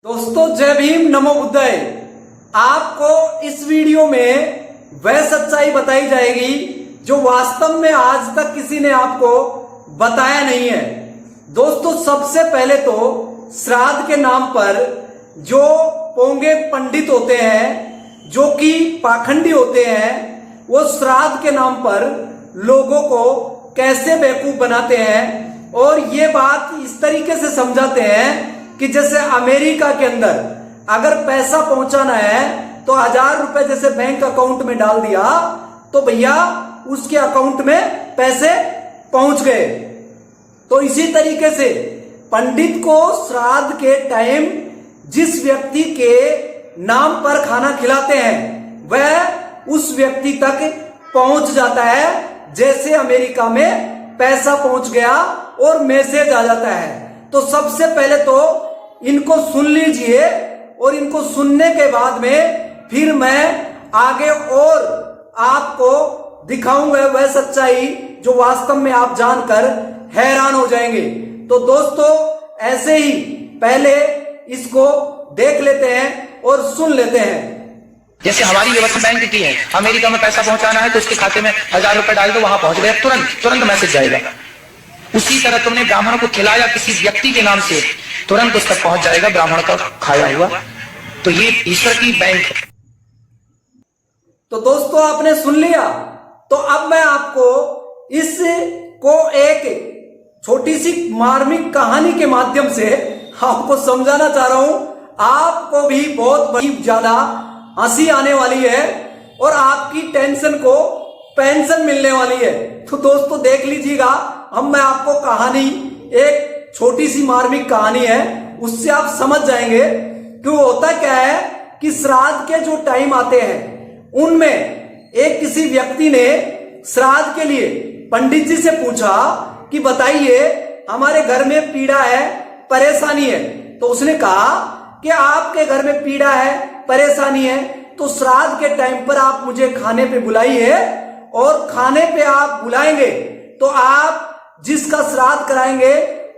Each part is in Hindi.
दोस्तों जय भीम नमो बुद्धाय। आपको इस वीडियो में वह सच्चाई बताई जाएगी जो वास्तव में आज तक किसी ने आपको बताया नहीं है। दोस्तों सबसे पहले तो श्राद्ध के नाम पर जो पोंगे पंडित होते हैं, जो कि पाखंडी होते हैं, वो श्राद्ध के नाम पर लोगों को कैसे बेवकूफ बनाते हैं और ये बात इस तरीके से समझाते हैं कि जैसे अमेरिका के अंदर अगर पैसा पहुंचाना है तो 1000 रुपए जैसे बैंक अकाउंट में डाल दिया तो भैया उसके अकाउंट में पैसे पहुंच गए। तो इसी तरीके से पंडित को श्राद्ध के टाइम जिस व्यक्ति के नाम पर खाना खिलाते हैं वह उस व्यक्ति तक पहुंच जाता है, जैसे अमेरिका में पैसा पहुंच गया और मैसेज आ जाता है। तो सबसे पहले तो इनको सुन लीजिए और इनको सुनने के बाद में फिर मैं आगे और आपको दिखाऊंगा वह सच्चाई जो वास्तव में आप जानकर हैरान हो जाएंगे। तो दोस्तों ऐसे ही पहले इसको देख लेते हैं और सुन लेते हैं। जैसे हमारी व्यवस्था बैंक की है, अमेरिका में पैसा पहुंचाना है तो उसके खाते में 1000 रुपए डाल दो, वहां पहुंच गया, तुरंत मैसेज जाएगा। उसी तरह तुमने ब्राह्मणों को खिलाया किसी व्यक्ति के नाम से, तुरंत उस तक पहुंच जाएगा ब्राह्मण का खाया हुआ। तो ये ईश्वर की बैंक है। तो दोस्तों आपने सुन लिया। तो अब मैं आपको इसको एक छोटी सी मार्मिक कहानी के माध्यम से आपको समझाना चाह रहा हूं। आपको भी बहुत बड़ी ज्यादा हंसी आने वाली है और आपकी टेंशन को पेंशन मिलने वाली है। तो दोस्तों देख लीजिएगा। अब मैं आपको कहानी, एक छोटी सी मार्मिक कहानी है, उससे आप समझ जाएंगे कि होता क्या है कि श्राद्ध के जो टाइम आते हैं उनमें एक किसी व्यक्ति ने श्राद्ध के लिए पंडित जी से पूछा कि बताइए हमारे घर में पीड़ा है, परेशानी है। तो उसने कहा कि आपके घर में पीड़ा है, परेशानी है, तो श्राद्ध के टाइम पर आप मुझे खाने पे बुलाइए और खाने पे आप बुलाएंगे तो आप जिसका श्राद्ध कराएंगे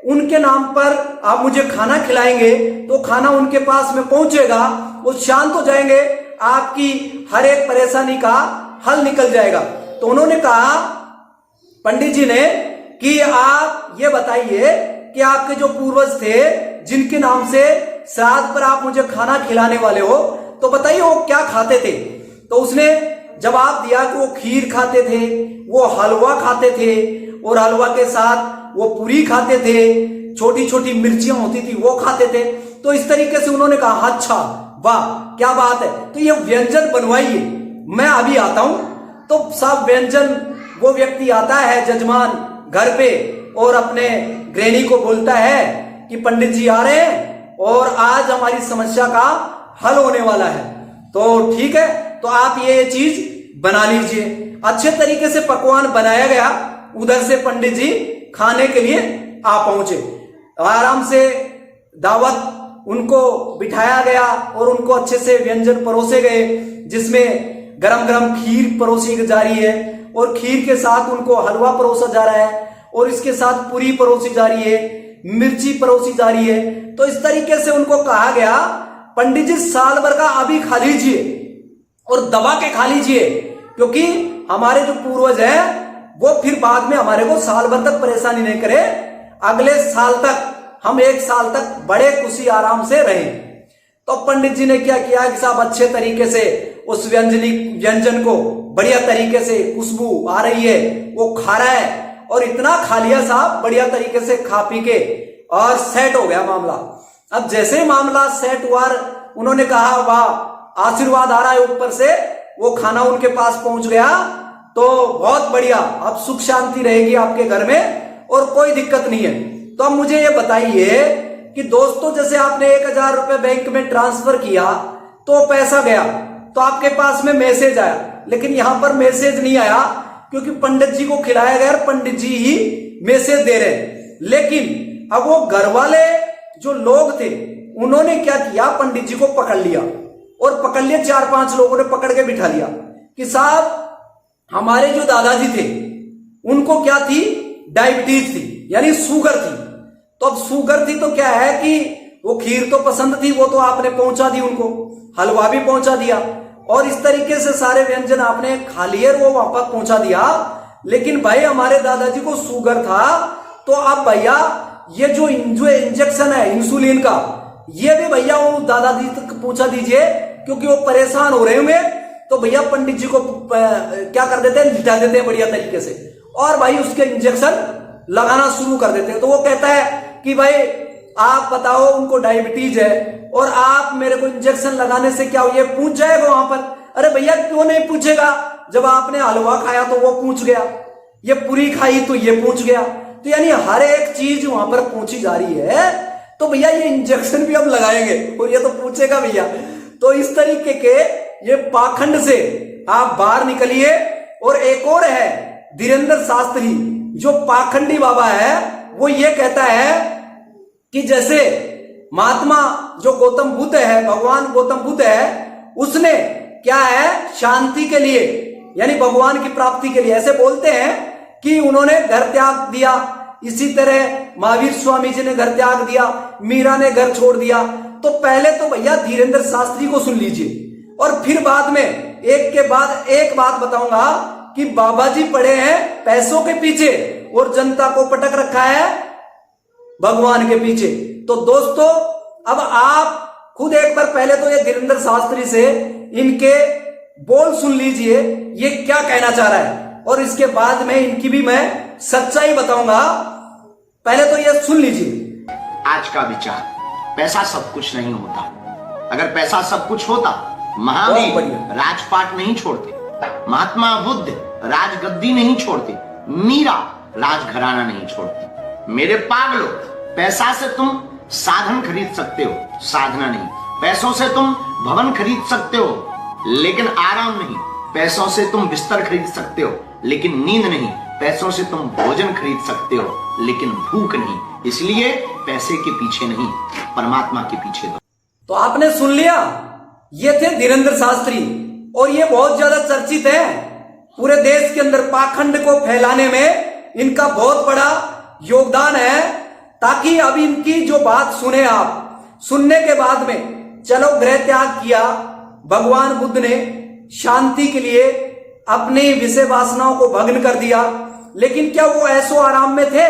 उनके नाम पर आप मुझे खाना खिलाएंगे तो खाना उनके पास में पहुंचेगा, वो शांत हो जाएंगे, आपकी हर एक परेशानी का हल निकल जाएगा। तो उन्होंने कहा पंडित जी ने कि आप ये बताइए कि आपके जो पूर्वज थे जिनके नाम से श्राद्ध पर आप मुझे खाना खिलाने वाले हो, तो बताइए वो क्या खाते थे। तो उसने जवाब दिया कि वो खीर खाते थे, वो हलवा खाते थे और हलवा के साथ वो पूरी खाते थे, छोटी छोटी मिर्चियां होती थी वो खाते थे। तो इस तरीके से उन्होंने कहा अच्छा वाह क्या बात है, तो ये व्यंजन बनवाइए, मैं अभी आता हूं। तो सब व्यंजन वो व्यक्ति आता है जजमान घर पे और अपने गृहिणी को बोलता है कि पंडित जी आ रहे हैं और आज हमारी समस्या का हल होने वाला है, तो ठीक है तो आप ये चीज बना लीजिए। अच्छे तरीके से पकवान बनाया गया। उधर से पंडित जी खाने के लिए आ पहुंचे। आराम से दावत उनको बिठाया गया और उनको अच्छे से व्यंजन परोसे गए, जिसमें गरम गरम खीर परोसी जा रही है और खीर के साथ उनको हलवा परोसा जा रहा है और इसके साथ पूरी परोसी जा रही है, मिर्ची परोसी जा रही है। तो इस तरीके से उनको कहा गया पंडित जी साल भर का अभी खा लीजिए और दबा के खा लीजिए, क्योंकि हमारे जो पूर्वज हैं वो फिर बाद में हमारे को साल भर तक परेशानी नहीं करे, अगले साल तक हम 1 साल तक बड़े खुशी आराम से रहे। तो पंडित जी ने क्या किया कि साहब अच्छे तरीके से उस व्यंजन को बढ़िया तरीके से खुशबू आ रही है, वो खा रहा है और इतना खा लिया साहब बढ़िया तरीके से खा पी के और सेट हो गया मामला। अब जैसे ही मामला सेट हुआ उन्होंने कहा वाह आशीर्वाद आ रहा है ऊपर से, वो खाना उनके पास पहुंच गया तो बहुत बढ़िया, अब सुख शांति रहेगी आपके घर में और कोई दिक्कत नहीं है। तो अब मुझे ये बताइए कि दोस्तों जैसे आपने 1000 रुपए बैंक में ट्रांसफर किया तो पैसा गया तो आपके पास में मैसेज आया, लेकिन यहां पर मैसेज नहीं आया क्योंकि पंडित जी को खिलाया गया, पंडित जी ही मैसेज दे रहे। लेकिन अब वो घर वाले जो लोग थे उन्होंने क्या किया, पंडित जी को पकड़ लिया और पकड़ लिया, 4-5 लोगों ने पकड़ के बिठा लिया कि साहब हमारे जो दादाजी थे उनको क्या थी, डायबिटीज थी, यानी शुगर थी। तो अब शुगर थी तो क्या है कि वो खीर तो पसंद थी, वो तो आपने पहुंचा दी उनको, हलवा भी पहुंचा दिया और इस तरीके से सारे व्यंजन आपने खा लिए, वो वहां पर पहुंचा दिया। लेकिन भाई हमारे दादाजी को शुगर था, तो अब भैया ये जो इंजेक्शन है इंसुलिन का, ये भी भैया वो दादाजी तक पहुंचा दीजिए, क्योंकि वो परेशान हो रहे होंगे। तो भैया पंडित जी को क्या कर देते हैं, लिटा देते हैं बढ़िया तरीके से, और भाई उसके इंजेक्शन लगाना शुरू कर देते हैं। तो वो कहता है कि भाई आप बताओ उनको डायबिटीज है और आप मेरे को इंजेक्शन लगाने से क्या ये पूछ जाएगा वहां पर? अरे भैया क्यों नहीं पूछेगा, जब आपने हलवा खाया तो वो पूछ गया, ये पूरी खाई तो ये पूछ गया, तो यानी हर एक चीज वहां पर पूछी जा रही है। तो भैया ये इंजेक्शन भी हम लगाएंगे और ये तो पूछेगा भैया। तो इस तरीके के ये पाखंड से आप बाहर निकलिए। और एक और है धीरेन्द्र शास्त्री, जो पाखंडी बाबा है, वो ये कहता है कि जैसे महात्मा जो गौतम बुद्ध है, भगवान गौतम बुद्ध है, उसने क्या है शांति के लिए यानी भगवान की प्राप्ति के लिए ऐसे बोलते हैं कि उन्होंने घर त्याग दिया। इसी तरह महावीर स्वामी जी ने घर त्याग दिया, मीरा ने घर छोड़ दिया। तो पहले तो भैया धीरेन्द्र शास्त्री को सुन लीजिए और फिर बाद में एक के बाद एक बात बताऊंगा कि बाबा जी पड़े हैं पैसों के पीछे और जनता को पटक रखा है भगवान के पीछे। तो दोस्तों अब आप खुद एक बार पहले तो ये धीरेन्द्र शास्त्री से इनके बोल सुन लीजिए, ये क्या कहना चाह रहा है, और इसके बाद में इनकी भी मैं सच्चाई बताऊंगा। पहले तो ये सुन लीजिए। आज का विचार, पैसा सब कुछ नहीं होता। अगर पैसा सब कुछ होता, महावीर राजपाट नहीं छोड़ते, महात्मा बुद्ध राजगद्दी नहीं छोड़ते, मीरा राजघराना नहीं छोड़ती। मेरे पागलों, पैसा से तुम साधन खरीद सकते हो, साधना नहीं। पैसों से तुम भवन खरीद सकते हो लेकिन आराम नहीं। पैसों से तुम बिस्तर खरीद सकते हो लेकिन नींद नहीं। पैसों से तुम भोजन खरीद सकते हो लेकिन भूख नहीं। इसलिए पैसे के पीछे नहीं, परमात्मा के पीछे दो। तो आपने सुन लिया, ये थे धीरेन्द्र शास्त्री और ये बहुत ज्यादा चर्चित है पूरे देश के अंदर। पाखंड को फैलाने में इनका बहुत बड़ा योगदान है। ताकि अब इनकी जो बात सुने आप, सुनने के बाद में चलो गृह त्याग किया, भगवान बुद्ध ने शांति के लिए अपनी विषय वासनाओं को भग्न कर दिया, लेकिन क्या वो ऐसो आराम में थे?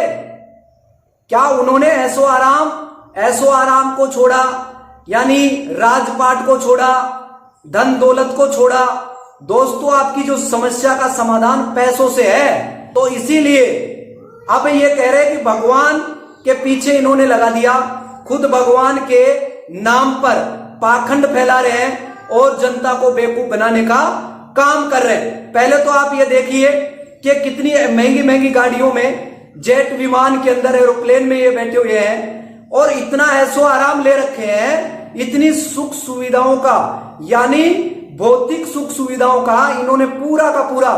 क्या उन्होंने ऐसो आराम को छोड़ा, यानी राजपाट को छोड़ा, धन दौलत को छोड़ा? दोस्तों आपकी जो समस्या का समाधान पैसों से है, तो इसीलिए अब ये कह रहे हैं कि भगवान के पीछे इन्होंने लगा दिया, खुद भगवान के नाम पर पाखंड फैला रहे हैं और जनता को बेवकूफ बनाने का काम कर रहे हैं। पहले तो आप ये देखिए कि कितनी महंगी महंगी गाड़ियों में, जेट विमान के अंदर, एरोप्लेन में ये बैठे हुए हैं और इतना ऐसो आराम ले रखे हैं, इतनी सुख सुविधाओं का, यानी भौतिक सुख सुविधाओं का इन्होंने पूरा का पूरा,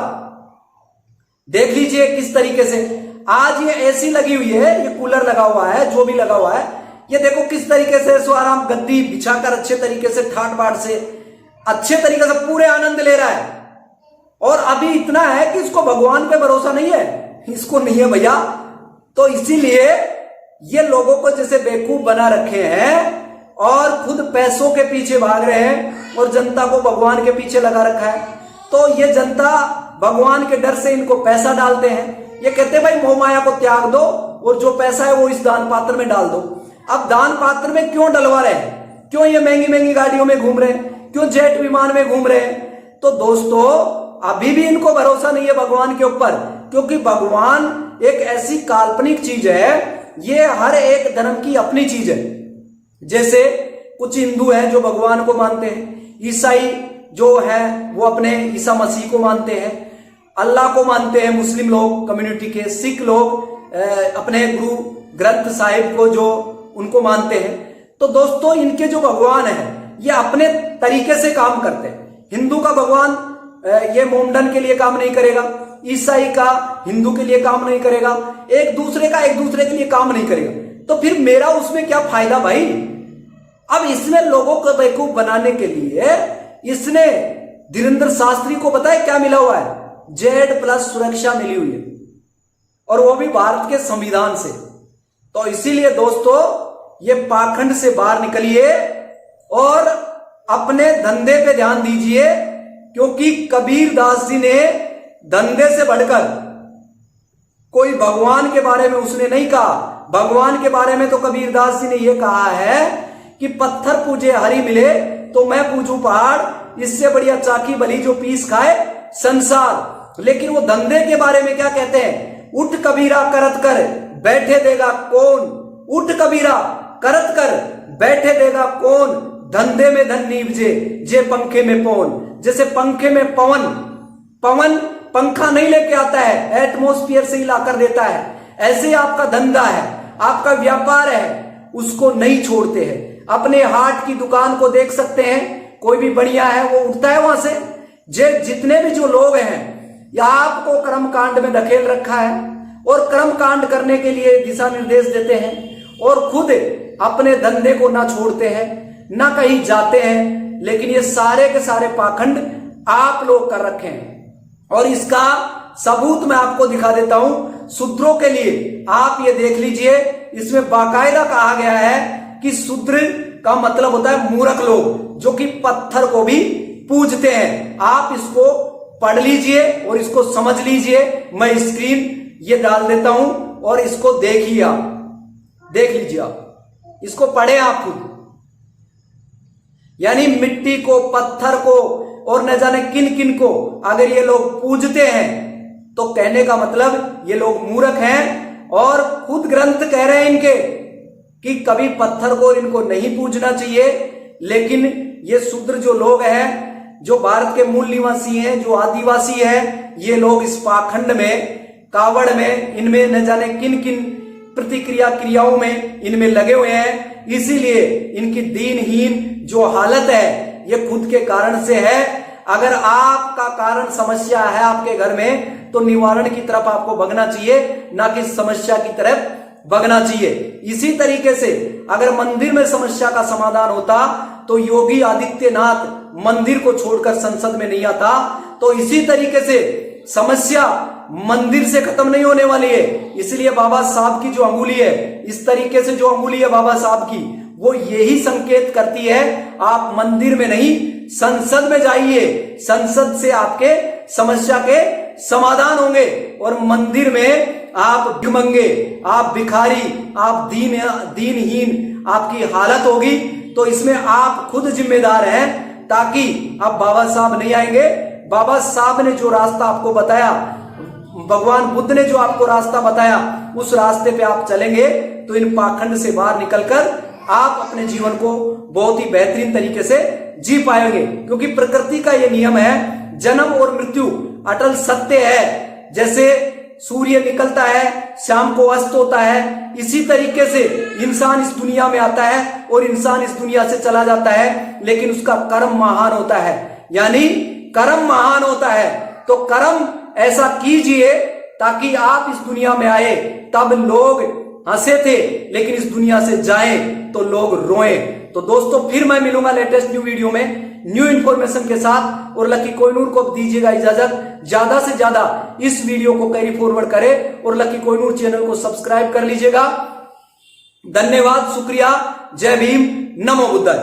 देख लीजिए किस तरीके से। आज ये एसी लगी हुई है, ये कूलर लगा हुआ है, जो भी लगा हुआ है, ये देखो किस तरीके से ऐसो आराम गद्दी बिछाकर अच्छे तरीके से, ठाट बाट से, अच्छे तरीके से पूरे आनंद ले रहा है। और अभी इतना है कि इसको भगवान पे भरोसा नहीं है, इसको नहीं है भैया। तो इसीलिए ये लोगों को जैसे बेवकूफ बना रखे हैं और खुद पैसों के पीछे भाग रहे हैं और जनता को भगवान के पीछे लगा रखा है। तो ये जनता भगवान के डर से इनको पैसा डालते हैं। ये कहते हैं भाई मोह माया को त्याग दो और जो पैसा है वो इस दान पात्र में डाल दो। अब दान पात्र में क्यों डलवा रहे हैं? क्यों ये महंगी महंगी गाड़ियों में घूम रहे हैं? क्यों जेट विमान में घूम रहे हैं? तो दोस्तों अभी भी इनको भरोसा नहीं है भगवान के ऊपर, क्योंकि भगवान एक ऐसी काल्पनिक चीज है, ये हर एक धर्म की अपनी चीज है। जैसे कुछ हिंदू हैं जो भगवान को मानते हैं, ईसाई जो है वो अपने ईसा मसीह को मानते हैं, अल्लाह को मानते हैं मुस्लिम लोग कम्युनिटी के, सिख लोग अपने गुरु ग्रंथ साहिब को जो उनको मानते हैं। तो दोस्तों इनके जो भगवान है ये अपने तरीके से काम करते हैं। हिंदू का भगवान ये मोमडन के लिए काम नहीं करेगा, ईसाई का हिंदू के लिए काम नहीं करेगा, एक दूसरे का एक दूसरे के लिए काम नहीं करेगा। तो फिर मेरा उसमें क्या फायदा भाई? अब इसने लोगों को बेवकूफ बनाने के लिए इसने धीरेन्द्र शास्त्री को बताया क्या मिला हुआ है? Z+ सुरक्षा मिली हुई है, और वो भी भारत के संविधान से। तो इसीलिए दोस्तों ये पाखंड से बाहर निकलिए और अपने धंधे पे ध्यान दीजिए, क्योंकि कबीर दास जी ने धंधे से बढ़कर कोई भगवान के बारे में उसने नहीं कहा। भगवान के बारे में तो कबीर दास जी ने यह कहा है कि पत्थर पूजे हरि मिले तो मैं पूजू पहाड़, इससे बढ़िया चाकी बली जो पीस खाए संसार। लेकिन वो धंधे के बारे में क्या कहते हैं? उठ कबीरा करत कर बैठे देगा कौन, उठ कबीरा करत कर बैठे देगा कौन, धंधे में धन नीबजे जे पंखे में पवन। जैसे पंखे में पवन पंखा नहीं लेके आता है, एटमॉस्फेयर से हिला कर देता है, ऐसे ही आपका धंधा है, आपका व्यापार है, उसको नहीं छोड़ते हैं। अपने हाट की दुकान को देख सकते हैं, कोई भी बढ़िया है वो उठता है वहां से। जितने भी जो लोग हैं या आपको कर्म कांड में धकेल रखा है और कर्म कांड करने के लिए दिशा निर्देश देते हैं और खुद अपने धंधे को ना छोड़ते हैं, ना कहीं जाते हैं, लेकिन ये सारे के सारे पाखंड आप लोग कर रखे हैं। और इसका सबूत मैं आपको दिखा देता हूं शूद्रों के लिए। आप ये देख लीजिए, इसमें बाकायदा कहा गया है कि शूद्र का मतलब होता है मूर्ख लोग, जो कि पत्थर को भी पूजते हैं। आप इसको पढ़ लीजिए और इसको समझ लीजिए। मैं स्क्रीन ये डाल देता हूं और इसको देखिए, आप देख लीजिए, आप इसको पढ़े आप खुद। यानी मिट्टी को, पत्थर को और न जाने किन किन को अगर ये लोग पूजते हैं तो कहने का मतलब ये लोग मूर्ख हैं। और खुद ग्रंथ कह रहे हैं इनके कि कभी पत्थर को इनको नहीं पूजना चाहिए। लेकिन ये शूद्र जो लोग हैं, जो भारत के मूल निवासी हैं, जो आदिवासी हैं, ये लोग इस पाखंड में, कावड़ में, इनमें न जाने किन किन प्रतिक्रिया क्रियाओं में इनमें लगे हुए हैं। इसीलिए इनकी दीनहीन जो हालत है ये खुद के कारण से है। अगर आपका कारण समस्या है आपके घर में तो निवारण की तरफ आपको भगना चाहिए, ना कि समस्या की तरफ भगना चाहिए। इसी तरीके से अगर मंदिर में समस्या का समाधान होता तो योगी आदित्यनाथ मंदिर को छोड़कर संसद में नहीं आता। तो इसी तरीके से समस्या मंदिर से खत्म नहीं होने वाली है। इसलिए बाबा साहब की जो अंगुली है, इस तरीके से जो अंगुली है बाबा साहब की, वो यही संकेत करती है आप मंदिर में नहीं संसद में जाइए। संसद से आपके समस्या के समाधान होंगे। और मंदिर में आप भिखमंगे, आप भिखारी, आप दीनहीन आपकी हालत होगी। तो इसमें आप खुद जिम्मेदार हैं, ताकि अब बाबा साहब नहीं आएंगे। बाबा साहब ने जो रास्ता आपको बताया, भगवान बुद्ध ने जो आपको रास्ता बताया, उस रास्ते पे आप चलेंगे तो इन पाखंड से बाहर निकलकर आप अपने जीवन को बहुत ही बेहतरीन तरीके से जी पाएंगे। क्योंकि प्रकृति का ये नियम है, जन्म और मृत्यु अटल सत्य है। जैसे सूर्य निकलता है, शाम को अस्त होता है, इसी तरीके से इंसान इस दुनिया में आता है और इंसान इस दुनिया से चला जाता है, लेकिन उसका कर्म महान होता है। यानी कर्म महान होता है। तो कर्म ऐसा कीजिए ताकि आप इस दुनिया में आए तब लोग हंसे थे, लेकिन इस दुनिया से जाए तो लोग रोए। तो दोस्तों फिर मैं मिलूंगा लेटेस्ट न्यू वीडियो में न्यू इंफॉर्मेशन के साथ। और लकी कोहिनूर को दीजिएगा इजाजत, ज्यादा से ज्यादा इस वीडियो को कैरी फॉरवर्ड करें और लकी कोहिनूर चैनल को सब्सक्राइब कर लीजिएगा। धन्यवाद, शुक्रिया, जय भीम, नमो बुद्धाय।